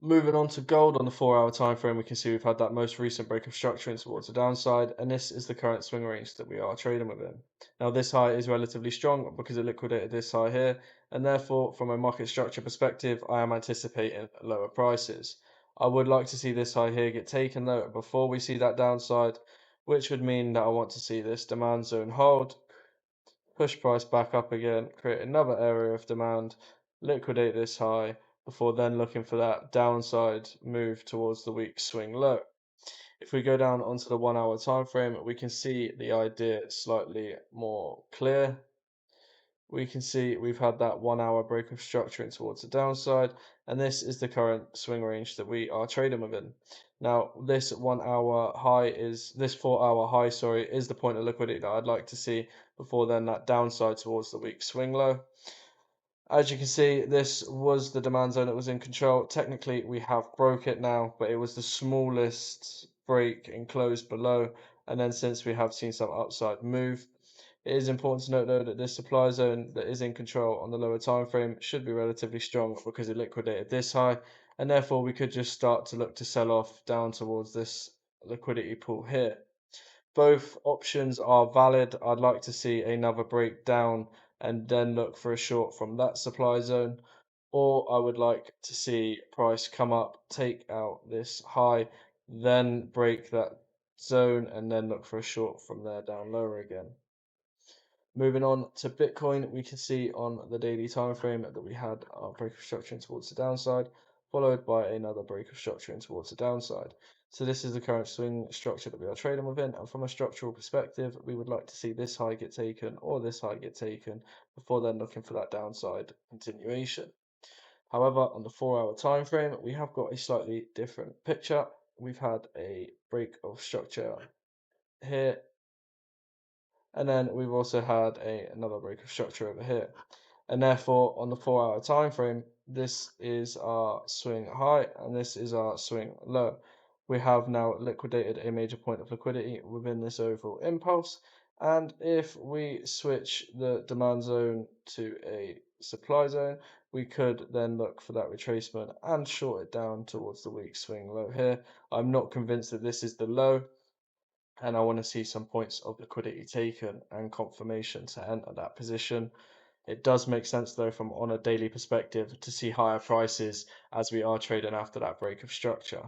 Moving on to gold on the 4-hour time frame, we can see we've had that most recent break of structure in towards the downside, and this is the current swing range that we are trading within. Now, this high is relatively strong because it liquidated this high here, and therefore, from a market structure perspective, I am anticipating lower prices. I would like to see this high here get taken though before we see that downside, which would mean that I want to see this demand zone hold, push price back up again, create another area of demand, liquidate this high before then looking for that downside move towards the week swing low. If we go down onto the 1-hour time frame, we can see the idea slightly more clear. We can see we've had that 1-hour break of structure in towards the downside, and this is the current swing range that we are trading within. Now, this 1-hour high is this 4-hour high, sorry, is the point of liquidity that I'd like to see before then that downside towards the week swing low. As you can see, this was the demand zone that was in control. Technically, we have broke it now, but it was the smallest break and close below. And then since we have seen some upside move, it is important to note though that this supply zone that is in control on the lower time frame should be relatively strong because it liquidated this high, and therefore we could just start to look to sell off down towards this liquidity pool here. Both options are valid. I'd like to see another breakdown and then look for a short from that supply zone, or I would like to see price come up, take out this high, then break that zone, and then look for a short from there down lower again. Moving on to Bitcoin, we can see on the daily time frame that we had our break of structure towards the downside, followed by another break of structure towards the downside. So this is the current swing structure that we are trading within, and from a structural perspective, we would like to see this high get taken or this high get taken before then looking for that downside continuation. However, on the 4-hour time frame, we have got a slightly different picture. We've had a break of structure here, and then we've also had another break of structure over here. And therefore, on the 4-hour time frame, this is our swing high and this is our swing low. We have now liquidated a major point of liquidity within this overall impulse. And if we switch the demand zone to a supply zone, we could then look for that retracement and short it down towards the weak swing low here. I'm not convinced that this is the low, and I want to see some points of liquidity taken and confirmation to enter that position. It does make sense though from on a daily perspective to see higher prices as we are trading after that break of structure.